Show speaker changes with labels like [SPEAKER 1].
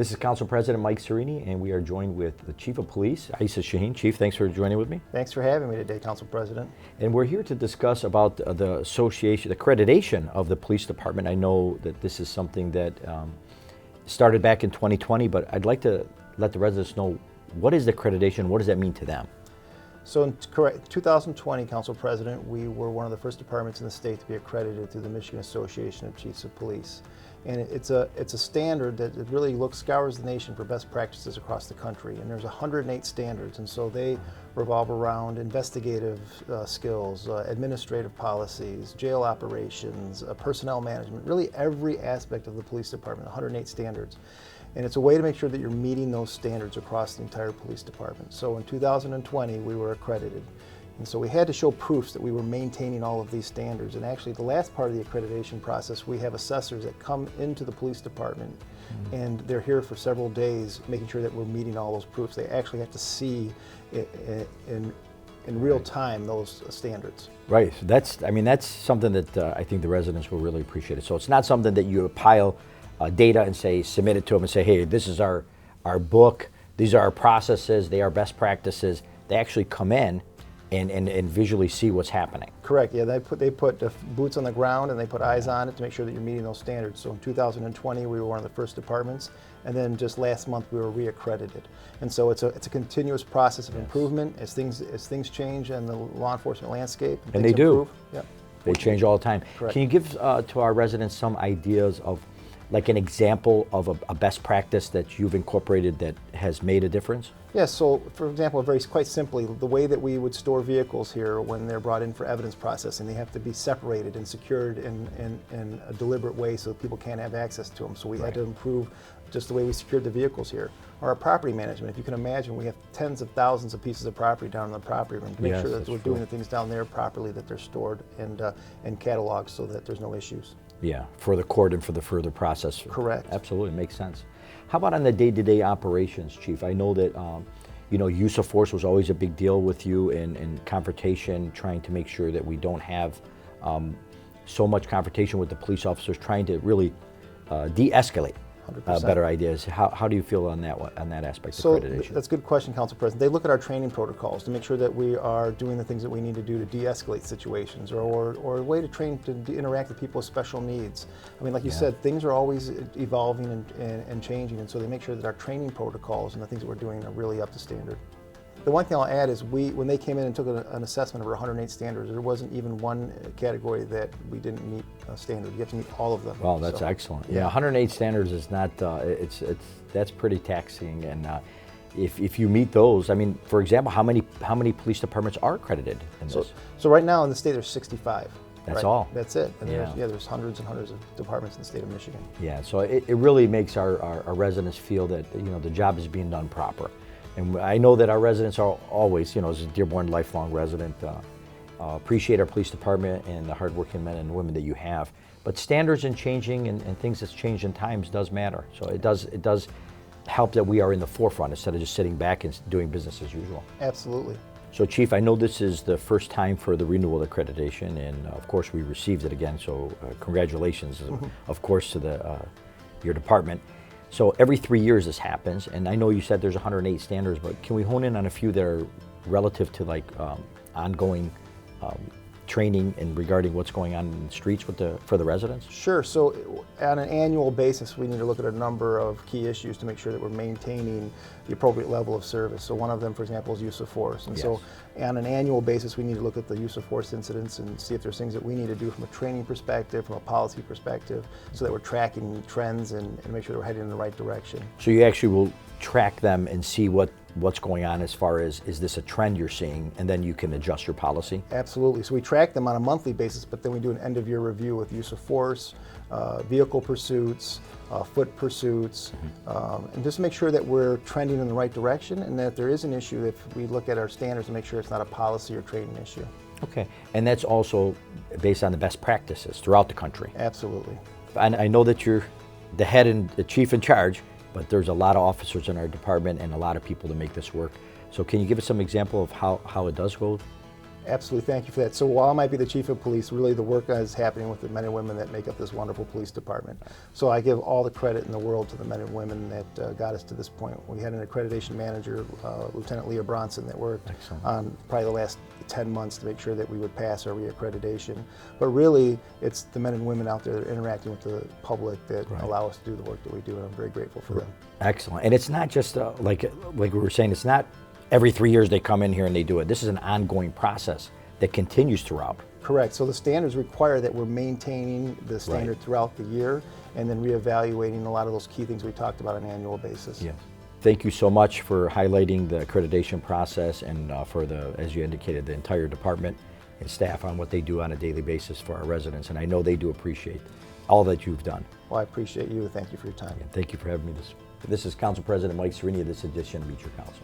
[SPEAKER 1] This is Council President Mike Sareini, and we are joined with the Chief of Police, Issa Shahin. Chief, thanks for joining with me.
[SPEAKER 2] Thanks for having me today, Council President.
[SPEAKER 1] And we're here to discuss about the association, the accreditation of the Police Department. I know that this is something that started back in 2020, but I'd like to let the residents know, what is the accreditation? What does that mean to them?
[SPEAKER 2] So in 2020, Council President, we were one of the first departments in the state to be accredited through the Michigan Association of Chiefs of Police. And it's a standard that it really scours the nation for best practices across the country. And there's 108 standards, and so they revolve around investigative skills, administrative policies, jail operations, personnel management, really every aspect of the police department, 108 standards. And it's a way to make sure that you're meeting those standards across the entire police department. So in 2020, we were accredited. And so we had to show proofs that we were maintaining all of these standards. And actually, the last part of the accreditation process, we have assessors that come into the police department, and they're here for several days making sure that we're meeting all those proofs. They actually have to see in real time those standards.
[SPEAKER 1] Right. So that's something that I think the residents will really appreciate it. So it's not something that you pile data and say, submit it to them and say, hey, this is our book, these are our processes, they are best practices. They actually come in and visually see what's happening.
[SPEAKER 2] Correct. Yeah, they put the boots on the ground and they put eyes on it to make sure that you're meeting those standards. So in 2020, we were one of the first departments, and then just last month we were reaccredited. And so it's a continuous process of improvement as things change in the law enforcement landscape.
[SPEAKER 1] And they do.
[SPEAKER 2] Yep.
[SPEAKER 1] They change all the time.
[SPEAKER 2] Correct.
[SPEAKER 1] Can you give to our residents some ideas of, like, an example of a best practice that you've incorporated that has made a difference?
[SPEAKER 2] Yes, so for example, quite simply, the way that we would store vehicles here when they're brought in for evidence processing, they have to be separated and secured in a deliberate way so that people can't have access to them. So we had to improve just the way we secured the vehicles here. Or our property management. If you can imagine, we have tens of thousands of pieces of property down in the property room to make sure that we're doing the things down there properly, that they're stored and cataloged so that there's no issues.
[SPEAKER 1] Yeah, for the court and for the further process.
[SPEAKER 2] Correct.
[SPEAKER 1] Absolutely, makes sense. How about on the day-to-day operations, Chief? I know that use of force was always a big deal with you in confrontation, trying to make sure that we don't have so much confrontation with the police officers, trying to really de-escalate. Better ideas. How do you feel on that aspect of accreditation?
[SPEAKER 2] That's a good question, Council President. They look at our training protocols to make sure that we are doing the things that we need to do to de-escalate situations, or a way to train to interact with people with special needs. I mean, like you said, things are always evolving and changing, and so they make sure that our training protocols and the things that we're doing are really up to standard. The one thing I'll add is when they came in and took an assessment of our 108 standards, there wasn't even one category that we didn't meet standard. You have to meet all of them.
[SPEAKER 1] Well, that's excellent. Yeah, 108 standards is not, that's pretty taxing. And if you meet those, I mean, for example, how many police departments are accredited in this?
[SPEAKER 2] So right now in the state there's 65.
[SPEAKER 1] That's all?
[SPEAKER 2] That's it. And there's hundreds and hundreds of departments in the state of Michigan.
[SPEAKER 1] Yeah, so it really makes our residents feel that the job is being done proper. And I know that our residents are always, as a Dearborn lifelong resident, appreciate our police department and the hardworking men and women that you have. But standards and changing and things that's changed in times does matter. So it does help that we are in the forefront instead of just sitting back and doing business as usual.
[SPEAKER 2] Absolutely.
[SPEAKER 1] So Chief, I know this is the first time for the renewal accreditation, and of course we received it again. So congratulations, of course, to your department. So every 3 years this happens, and I know you said there's 108 standards, but can we hone in on a few that are relative to ongoing training and regarding what's going on in the streets for the residents?
[SPEAKER 2] Sure. So on an annual basis, we need to look at a number of key issues to make sure that we're maintaining the appropriate level of service. So one of them, for example, is use of force. And so on an annual basis, we need to look at the use of force incidents and see if there's things that we need to do from a training perspective, from a policy perspective, so that we're tracking trends and make sure that we're heading in the right direction.
[SPEAKER 1] So you actually will track them and see what's going on as far as, is this a trend you're seeing, and then you can adjust your policy?
[SPEAKER 2] Absolutely. So we track them on a monthly basis, but then we do an end-of-year review with use of force, vehicle pursuits, foot pursuits, and just make sure that we're trending in the right direction, and that if there is an issue, if we look at our standards to make sure it's not a policy or training issue.
[SPEAKER 1] Okay, and that's also based on the best practices throughout the country?
[SPEAKER 2] Absolutely.
[SPEAKER 1] I know that you're the head and the chief in charge, but there's a lot of officers in our department and a lot of people to make this work. So can you give us some example of how it does go?
[SPEAKER 2] Absolutely, thank you for that. So while I might be the chief of police, really the work is happening with the men and women that make up this wonderful police department. So I give all the credit in the world to the men and women that got us to this point. We had an accreditation manager, Lieutenant Leah Bronson, that worked on probably the last 10 months to make sure that we would pass our reaccreditation. But really, it's the men and women out there that are interacting with the public that allow us to do the work that we do, and I'm very grateful for them.
[SPEAKER 1] Excellent. And it's not just like we were saying, it's not every 3 years they come in here and they do it. This is an ongoing process that continues throughout.
[SPEAKER 2] Correct. So the standards require that we're maintaining the standard throughout the year and then reevaluating a lot of those key things we talked about on an annual basis.
[SPEAKER 1] Yeah. Thank you so much for highlighting the accreditation process and for the, as you indicated, the entire department and staff on what they do on a daily basis for our residents. And I know they do appreciate all that you've done.
[SPEAKER 2] Well, I appreciate you. Thank you for your time.
[SPEAKER 1] And thank you for having me. This is Council President Mike Sareini of this edition of Meet Your Council.